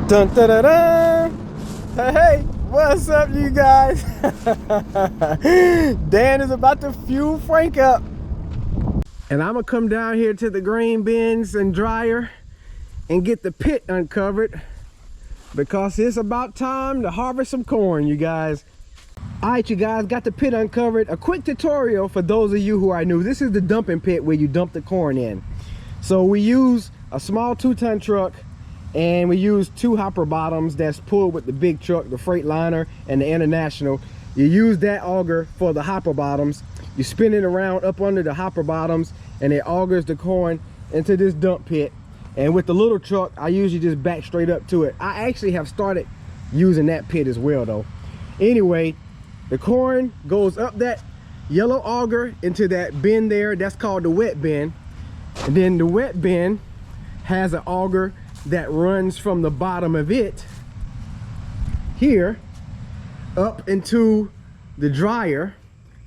Dun, da, da, da. Hey, what's up, you guys? Dan is about to fuel Frank up. And I'm gonna come down here to the grain bins and dryer and get the pit uncovered because it's about time to harvest some corn, you guys. All right, you guys, got the pit uncovered. A quick tutorial for those of you who are new. This is the dumping pit where you dump the corn in. So we use a small 2-ton truck, and we use 2 hopper bottoms that's pulled with the big truck, the Freightliner and the International. You use that auger for the hopper bottoms. You spin it around up under the hopper bottoms, and it augers the corn into this dump pit. And with the little truck, I usually just back straight up to it. I actually have started using that pit as well though. Anyway, the corn goes up that yellow auger into that bin there. That's called the wet bin. And then the wet bin has an auger that runs from the bottom of it here up into the dryer.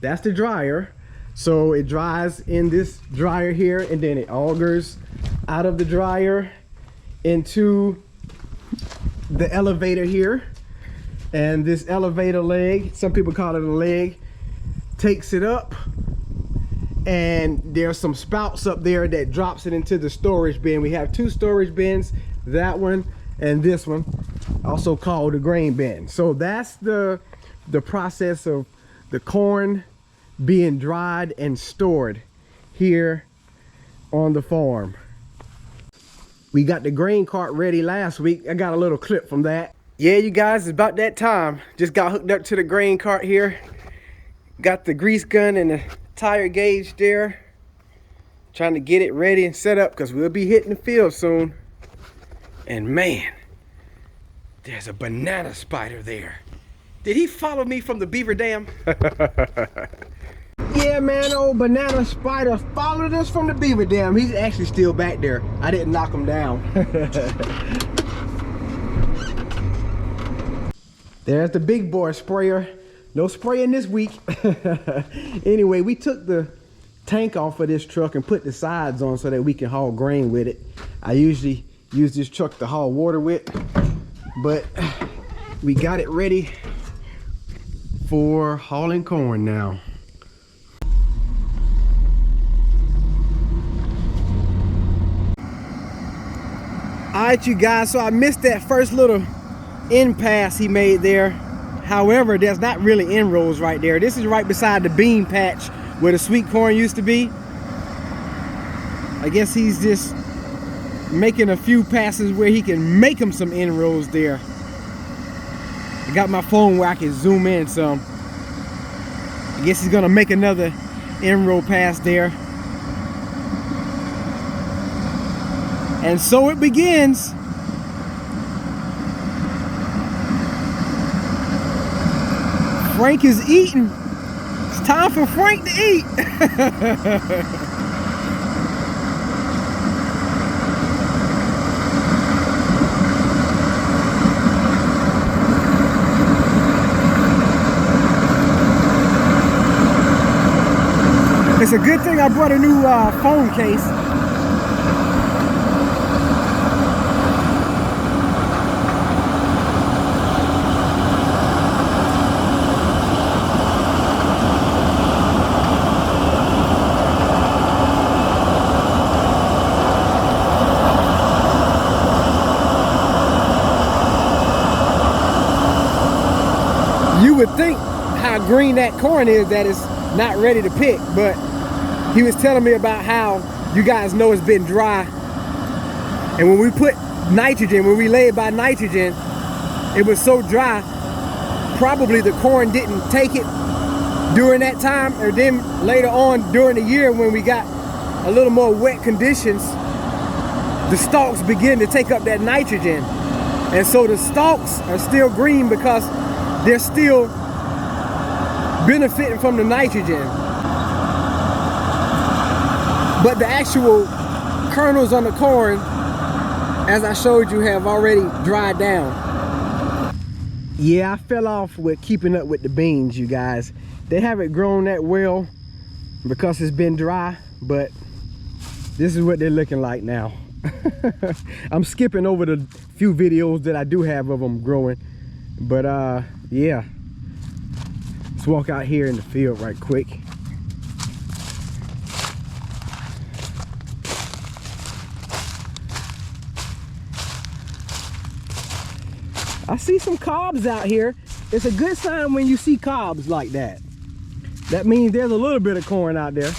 That's the dryer. So it dries in this dryer here, and then it augers out of the dryer into the elevator here. And this elevator leg, some people call it a leg, takes it up, and there's some spouts up there that drops it into the storage bin. We have 2 storage bins, that one and this one, also called the grain bin. So that's the process of the corn being dried and stored here on the farm. We got the grain cart ready last week. I got a little clip from that. Yeah, you guys, it's about that time. Just got hooked up to the grain cart here. Got the grease gun and the tire gauge there. Trying to get it ready and set up because we'll be hitting the field soon. And man, there's a banana spider there. Did he follow me from the beaver dam? Yeah, man, old banana spider followed us from the beaver dam. He's actually still back there. I didn't knock him down. There's the big boy sprayer. No spraying this week. Anyway, we took the tank off of this truck and put the sides on so that we can haul grain with it. I usually use this truck to haul water with, but we got it ready for hauling corn now. All right, you guys, so I missed that first little end pass he made there. However, there's not really inroads right there. This is right beside the bean patch where the sweet corn used to be. I guess he's just making a few passes where he can make him some inroads there. I got my phone where I can zoom in some. I guess he's gonna make another inroad pass there. And so it begins. Frank is eating. It's time for Frank to eat. It's a good thing I brought a new phone case. You would think how green that corn is that it's not ready to pick, but he was telling me about how you guys know it's been dry, and when we put nitrogen, when we lay it by nitrogen, it was so dry, probably the corn didn't take it during that time, or then later on during the year when we got a little more wet conditions, the stalks begin to take up that nitrogen, and so the stalks are still green because they're still benefiting from the nitrogen. But the actual kernels on the corn, as I showed you, have already dried down. Yeah, I fell off with keeping up with the beans, you guys. They haven't grown that well because it's been dry, but this is what they're looking like now. I'm skipping over the few videos that I do have of them growing. But yeah. Let's walk out here in the field right quick. I see some cobs out here. It's a good sign when you see cobs like that. That means there's a little bit of corn out there.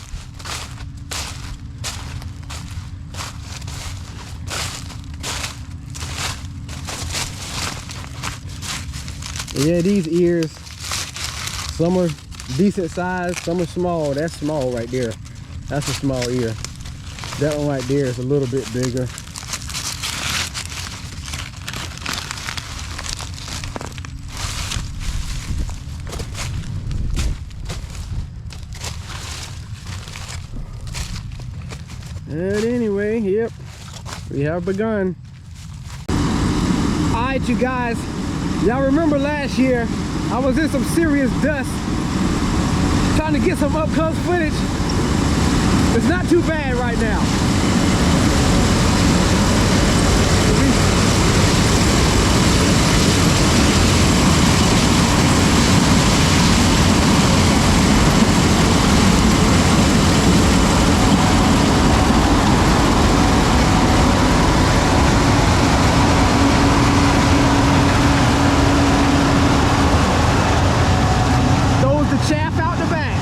Yeah, these ears, some are decent size, some are small. That's small right there. That's a small ear. That one right there is a little bit bigger. But anyway, yep, we have begun. All right, you guys, y'all remember last year, I was in some serious dust trying to get some up-close footage. It's not too bad right now. Chaff out the back.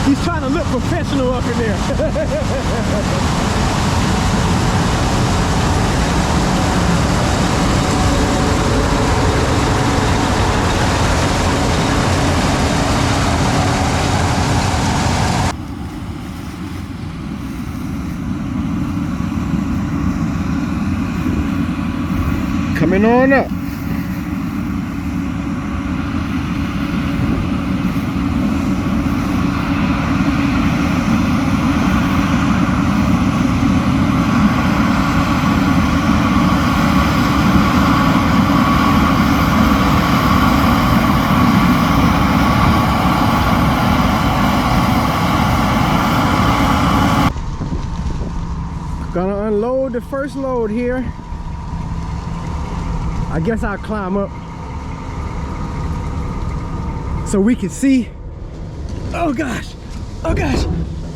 He's trying to look professional up in there. Coming on up. Gonna unload the first load here. I guess I'll climb up so we can see. Oh gosh,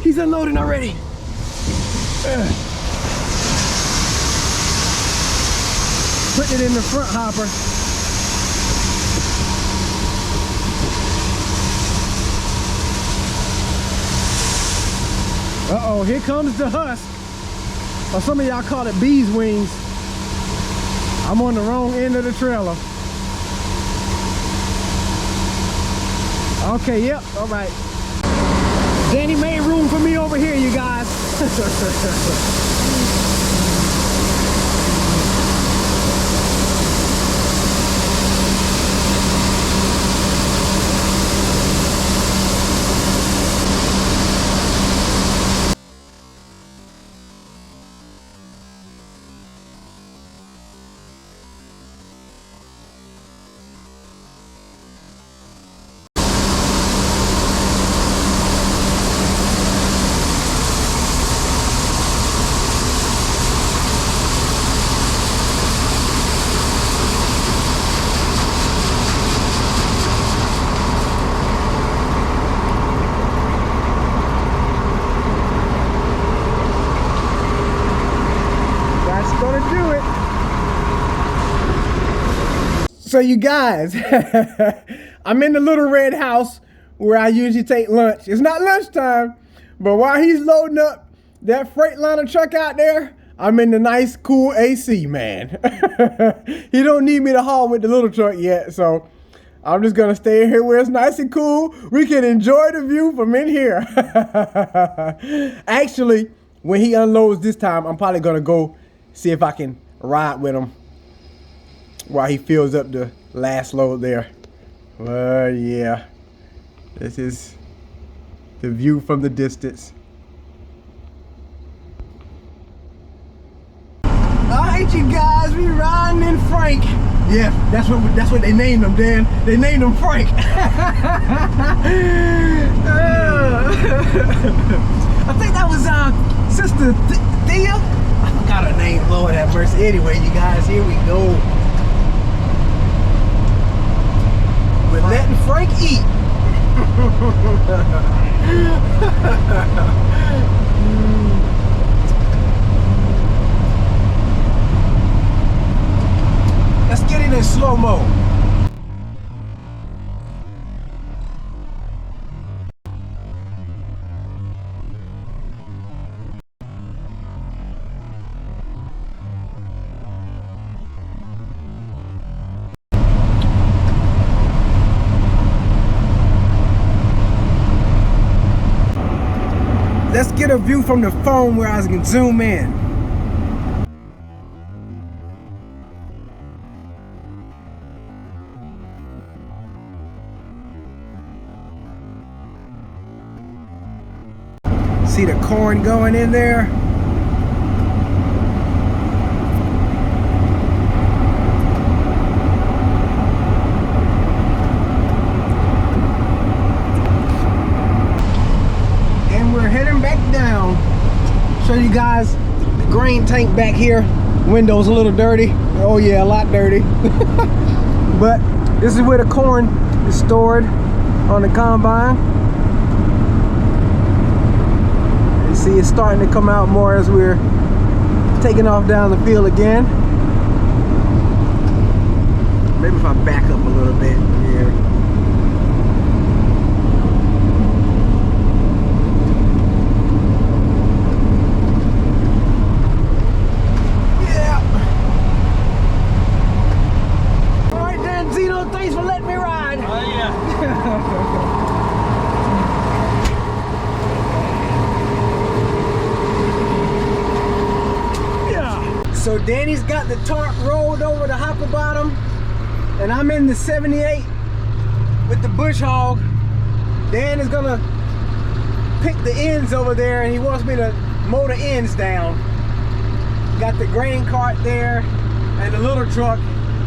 he's unloading already. Putting it in the front hopper. Uh-oh, here comes the husk, or some of y'all call it bee's wings. I'm on the wrong end of the trailer. Okay, yep, all right. Danny made room for me over here, you guys. So you guys, I'm in the little red house where I usually take lunch. It's not lunchtime, but while he's loading up that Freightliner truck out there, I'm in the nice, cool AC, man. He don't need me to haul with the little truck yet, so I'm just gonna stay here where it's nice and cool. We can enjoy the view from in here. Actually, when he unloads this time, I'm probably gonna go see if I can ride with him while he fills up the last load there. Well, yeah, this is the view from the distance. All right, you guys, we riding in Frank. Yeah, that's what they named him, Dan. They named him Frank. I think that was Sister Thea. I forgot her name. Lord have mercy. Anyway, you guys, here we go. We're letting Frank eat. Let's get it in slow-mo. Let's get a view from the phone where I can zoom in. See the corn going in there? Show you guys the grain tank back here. Window's a little dirty. Oh yeah, a lot dirty. But this is where the corn is stored on the combine. You see it's starting to come out more as we're taking off down the field again. Maybe if I back up a little bit here. Thanks for letting me ride. Oh yeah. Yeah. So Danny's got the tarp rolled over the hopper bottom, and I'm in the 78 with the bush hog. Dan is gonna pick the ends over there, and he wants me to mow the ends down. Got the grain cart there and the little truck.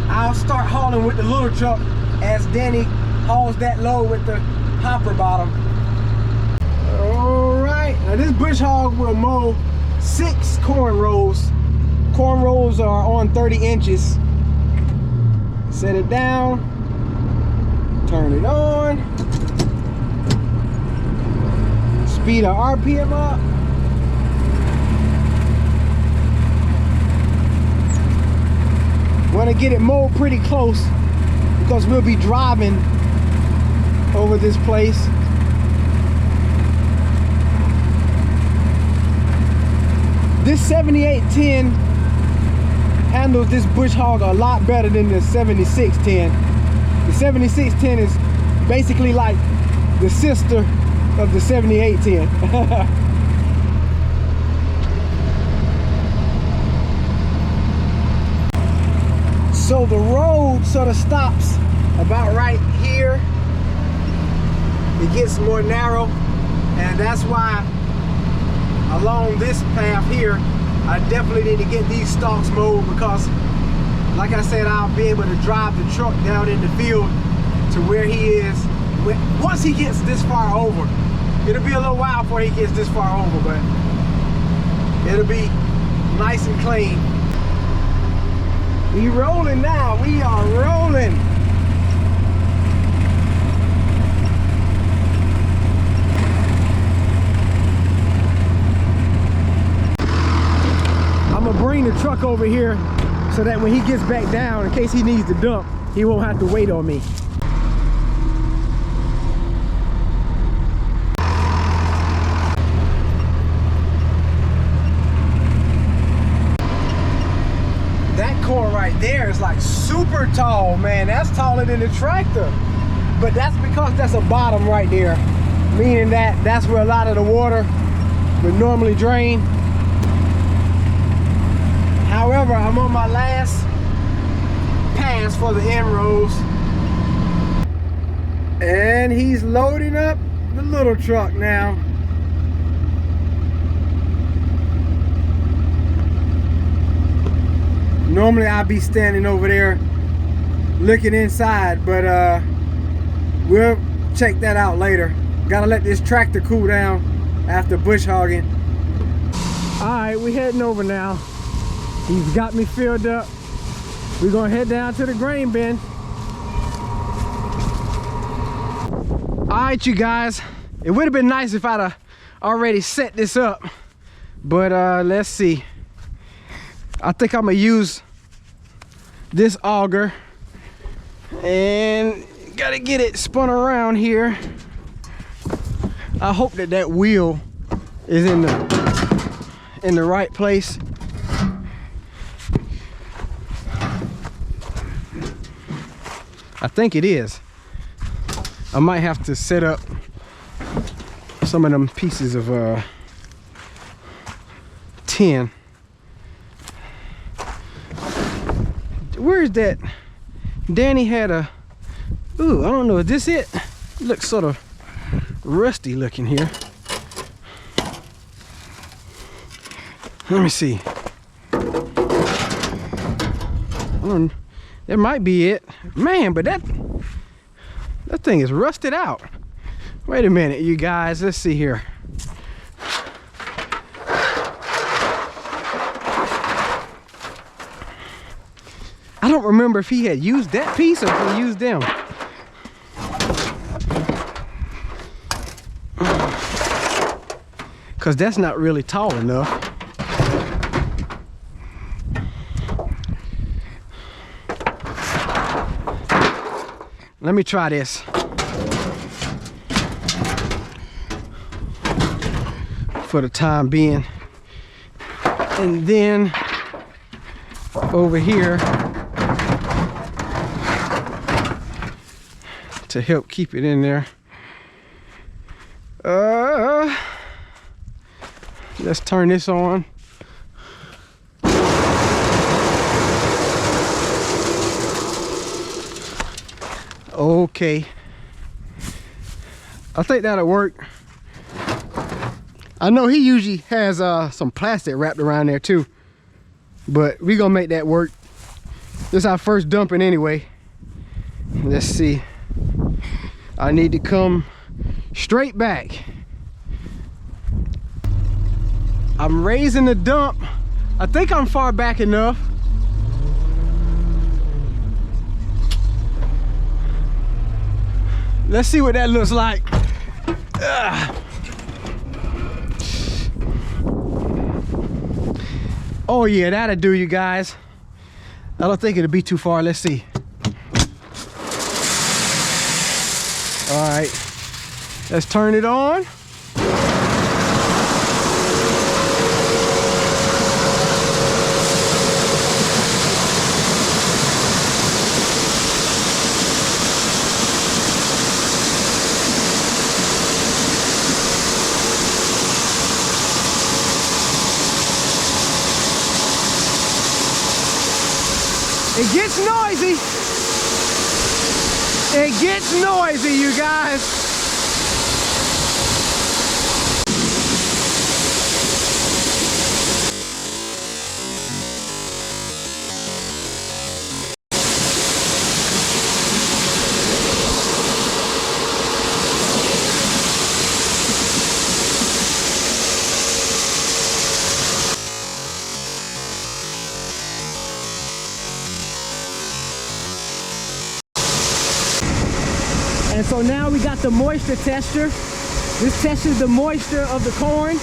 I'll start hauling with the little truck as Danny hauls that load with the hopper bottom. All right, now this bush hog will mow 6 corn rows. Corn rows are on 30 inches. Set it down, turn it on, speed our RPM up. Want to get it mowed pretty close because we'll be driving over this place. This 7810 handles this bush hog a lot better than the 7610. The 7610 is basically like the sister of the 7810. So the road sort of stops about right here. It gets more narrow, and that's why along this path here, I definitely need to get these stalks mowed because, like I said, I'll be able to drive the truck down in the field to where he is. Once he gets this far over, it'll be a little while before he gets this far over, but it'll be nice and clean. We rolling now. We are rolling. I'm gonna bring the truck over here so that when he gets back down, in case he needs to dump, he won't have to wait on me. Right there is like super tall, man. That's taller than the tractor, but that's because that's a bottom right there, meaning that that's where a lot of the water would normally drain. However, I'm on my last pass for the end rows, and he's loading up the little truck now. Normally I'd be standing over there looking inside, but we'll check that out later. Gotta let this tractor cool down after bush hogging. All right, we heading over now. He's got me filled up. We're gonna head down to the grain bin. All right, you guys, it would have been nice if I'd have already set this up, but let's see. I think I'm gonna use this auger and gotta get it spun around here. I hope that that wheel is in the right place. I think it is. I might have to set up some of them pieces of tin. Where is that? Danny had a, ooh, I don't know, is this it? It looks sort of rusty looking here. Let me see. That might be it. Man, but that thing is rusted out. Wait a minute, you guys, let's see here. I don't remember if he had used that piece or if he used them. Because that's not really tall enough. Let me try this. For the time being. And then over here to help keep it in there. Let's turn this on. Okay, I think that'll work. I know he usually has some plastic wrapped around there too, but we gonna make that work. This is our first dumping anyway. Let's see. I need to come straight back. I'm raising the dump. I think I'm far back enough. Let's see what that looks like. Oh yeah, that'll do, you guys. I don't think it'll be too far. Let's see. All right, let's turn it on. It gets noisy. It gets noisy, you guys. And so now we got the moisture tester. This tests the moisture of the corn.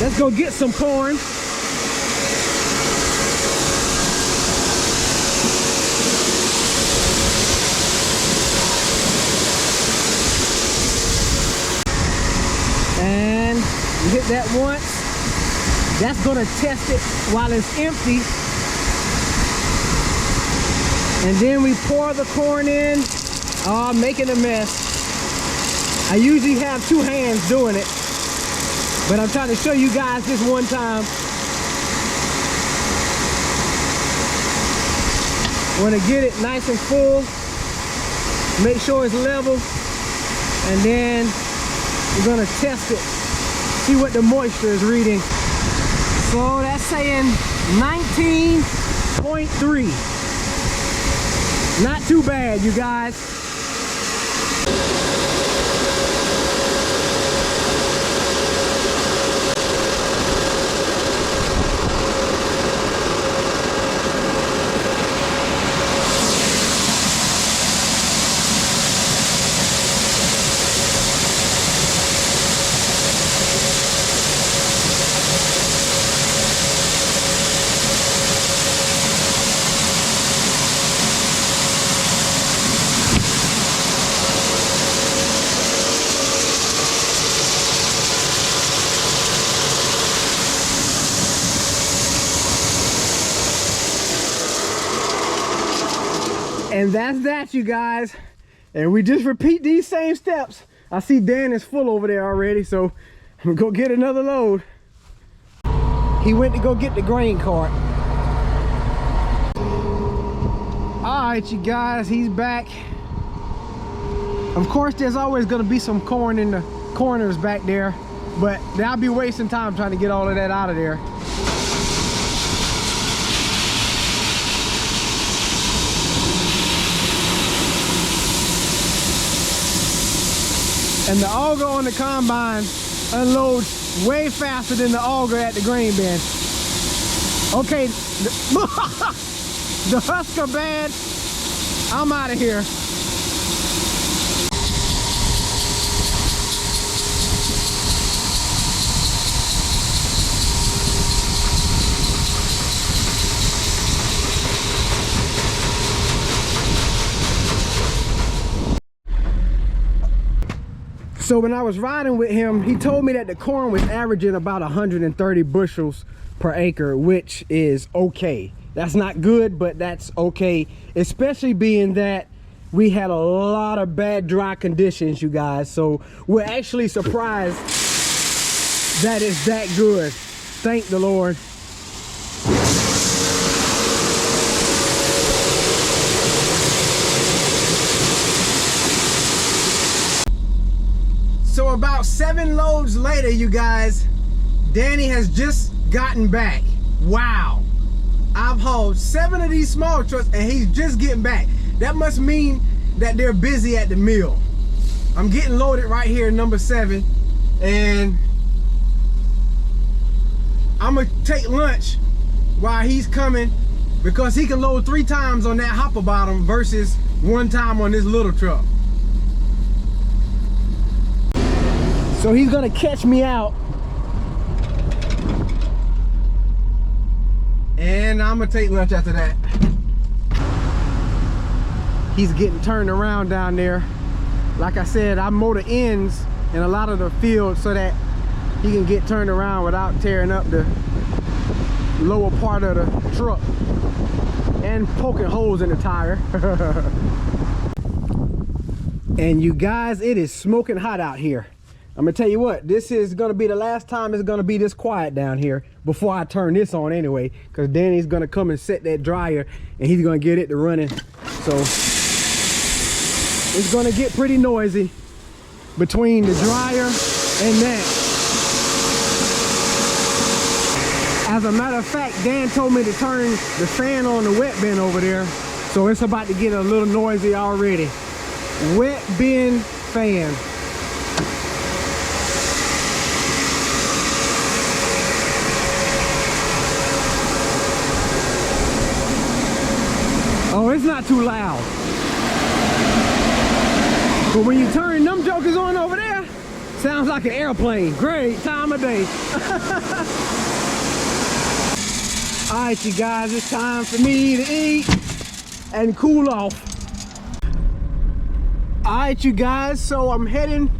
Let's go get some corn. And you hit that once. That's gonna test it while it's empty. And then we pour the corn in. Oh, I'm making a mess. I usually have two hands doing it, but I'm trying to show you guys this one time. Want to get it nice and full, make sure it's level, and then we're gonna test it, see what the moisture is reading. So that's saying 19.3. Not too bad, you guys. And that's that, you guys. And we just repeat these same steps. I see Dan is full over there already, so I'm gonna go get another load. He went to go get the grain cart. All right, you guys, he's back. Of course, there's always gonna be some corn in the corners back there, but I'll be wasting time trying to get all of that out of there. And the auger on the combine unloads way faster than the auger at the grain bin. Okay, the Husker bad. I'm out of here. So when I was riding with him, he told me that the corn was averaging about 130 bushels per acre, which is okay. That's not good, but that's okay, especially being that we had a lot of bad dry conditions, you guys. So we're actually surprised that it's that good. Thank the Lord. So about 7 loads later, you guys, Danny has just gotten back. Wow. I've hauled 7 of these small trucks and he's just getting back. That must mean that they're busy at the mill. I'm getting loaded right here, number 7. And I'm gonna take lunch while he's coming because he can load 3 times on that hopper bottom versus 1 time on this little truck. So he's gonna catch me out. And I'm gonna take lunch after that. He's getting turned around down there. Like I said, I mow the ends in a lot of the fields so that he can get turned around without tearing up the lower part of the truck and poking holes in the tire. And you guys, it is smoking hot out here. I'm gonna tell you what, this is gonna be the last time it's gonna be this quiet down here before I turn this on anyway, because Danny's gonna come and set that dryer and he's gonna get it to running. So it's gonna get pretty noisy between the dryer and that. As a matter of fact, Dan told me to turn the fan on the wet bin over there, so it's about to get a little noisy already. Wet bin fan. Oh, it's not too loud. But when you turn them jokers on over there, sounds like an airplane. Great time of day. All right, you guys, it's time for me to eat and cool off. All right, you guys, so I'm heading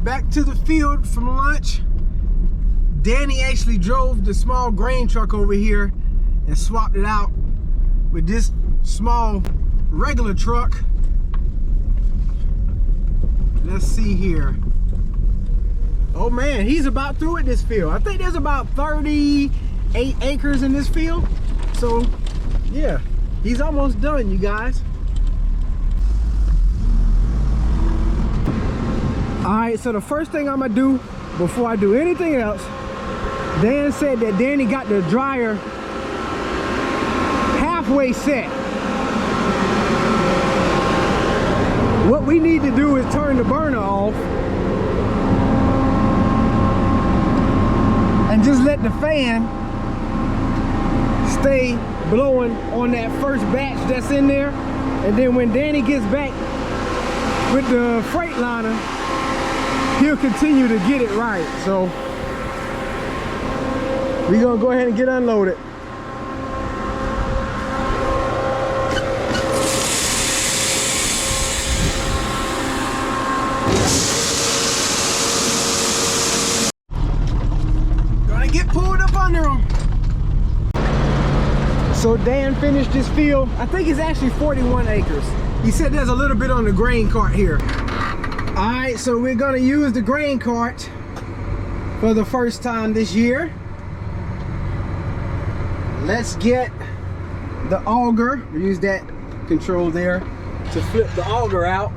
back to the field from lunch. Danny actually drove the small grain truck over here and swapped it out with this small regular truck. Let's see here. Oh man, he's about through with this field. I think there's about 38 acres in this field. So yeah, he's almost done, you guys. All right, so the first thing I'm gonna do before I do anything else, Dan said that Danny got the dryer halfway set. what we need to do is turn the burner off and just let the fan stay blowing on that first batch that's in there. And then when Danny gets back with the Freightliner, he'll continue to get it right. So we're gonna go ahead and get unloaded. Gonna get pulled up under them. So Dan finished his field. I think it's actually 41 acres. He said there's a little bit on the grain cart here. All right, so we're gonna use the grain cart for the first time this year. Let's get the auger. We use that control there to flip the auger out.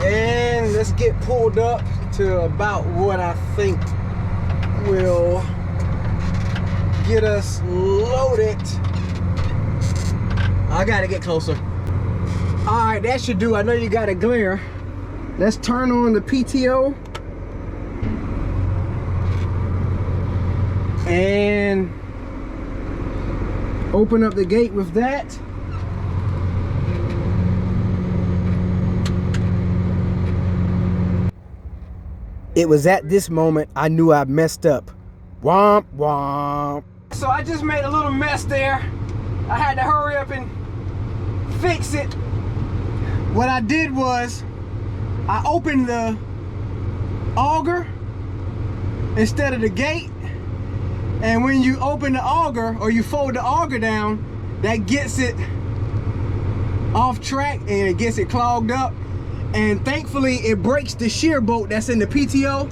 And let's get pulled up to about what I think will get us loaded. I gotta get closer. All right, that should do. I know you got a glare. Let's turn on the PTO and open up the gate with that. It was at this moment I knew I messed up. Womp womp. So I just made a little mess there. I had to hurry up and fix it. What I did was I opened the auger instead of the gate. And when you open the auger or you fold the auger down, that gets it off track and it gets it clogged up. And thankfully it breaks the shear bolt that's in the PTO.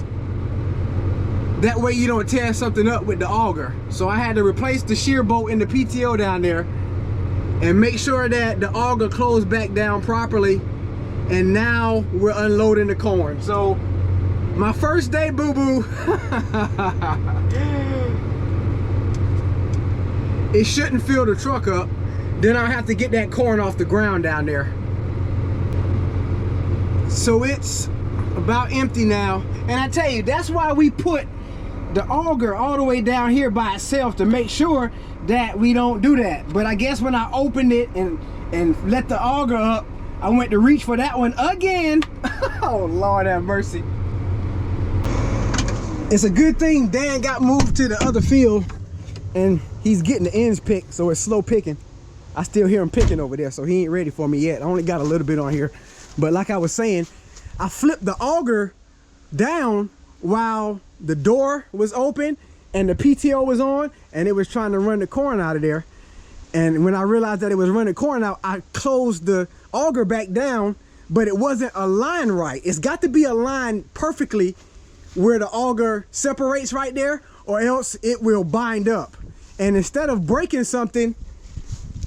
That way you don't tear something up with the auger. So I had to replace the shear bolt in the PTO down there and make sure that the auger closed back down properly. And now we're unloading the corn. So my first day, boo-boo. It shouldn't fill the truck up. Then I'll have to get that corn off the ground down there. So it's about empty now. And I tell you, that's why we put the auger all the way down here by itself, to make sure that we don't do that. But I guess when I opened it and let the auger up, I went to reach for that one again. Oh, Lord have mercy. It's a good thing Dan got moved to the other field and he's getting the ends picked, so it's slow picking. I still hear him picking over there, so he ain't ready for me yet. I only got a little bit on here. But like I was saying, I flipped the auger down while the door was open and the PTO was on, and it was trying to run the corn out of there. And when I realized that it was running corn out, I closed the auger back down, but it wasn't aligned right. It's got to be aligned perfectly where the auger separates right there, or else it will bind up. And instead of breaking something,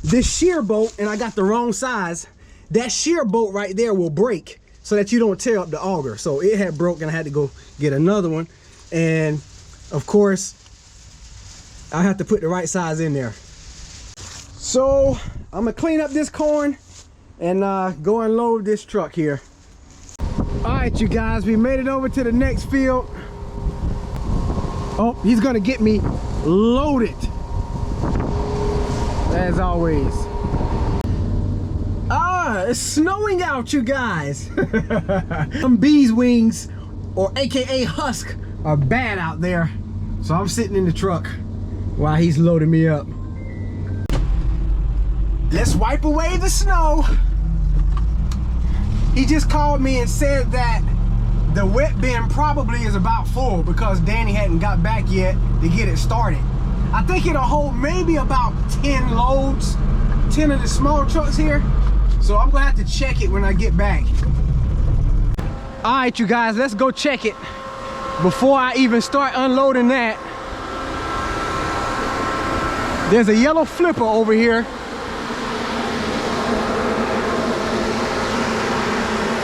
this shear bolt, and I got the wrong size, that shear bolt right there will break so that you don't tear up the auger. So it had broken. I had to go get another one. And of course, I have to put the right size in there. So I'm gonna clean up this corn and go unload this truck here. All right, you guys, we made it over to the next field. Oh, he's gonna get me loaded, as always. It's snowing out, you guys. Some bees wings, or AKA husk, are bad out there. So I'm sitting in the truck while he's loading me up. Let's wipe away the snow. He just called me and said that the wet bin probably is about full because Danny hadn't got back yet to get it started. I think it'll hold maybe about 10 loads, 10 of the small trucks here. So I'm gonna have to check it when I get back. All right, you guys, let's go check it before I even start unloading that. There's a yellow flipper over here.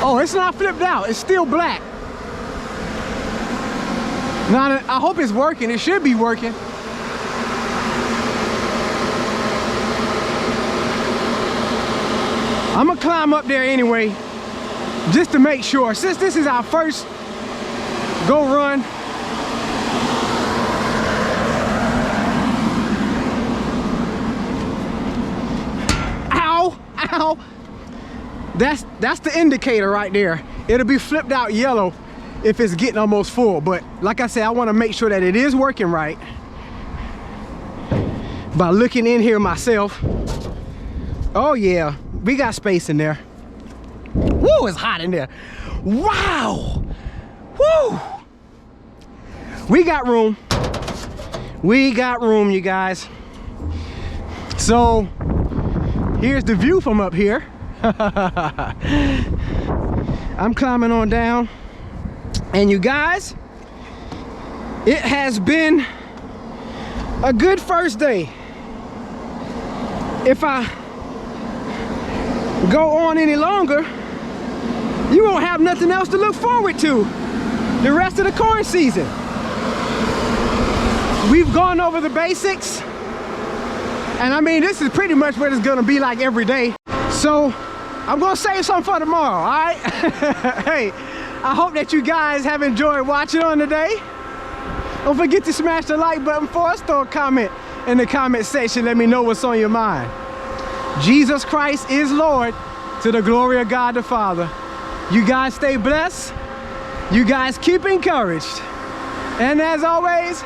Oh, it's not flipped out, it's still black. Now, I hope it's working. It should be working. I'm gonna climb up there anyway, just to make sure. Since this is our first go run, ow, ow. That's the indicator right there. It'll be flipped out yellow if it's getting almost full. But like I said, I want to make sure that it is working right by looking in here myself. Oh yeah, we got space in there. Woo, it's hot in there. Wow. Woo. We got room. We got room, you guys. So here's the view from up here. I'm climbing on down, and you guys, it has been a good first day. If I go on any longer, you won't have nothing else to look forward to the rest of the corn season. We've gone over the basics, and I mean, this is pretty much what it's gonna be like every day. So I'm gonna save something for tomorrow, all right? Hey, I hope that you guys have enjoyed watching on today. Don't forget to smash the like button for us. Throw a comment in the comment section. Let me know what's on your mind. Jesus Christ is Lord, to the glory of God the Father. You guys stay blessed. You guys keep encouraged. And as always,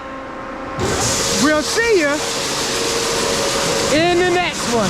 we'll see you in the next one.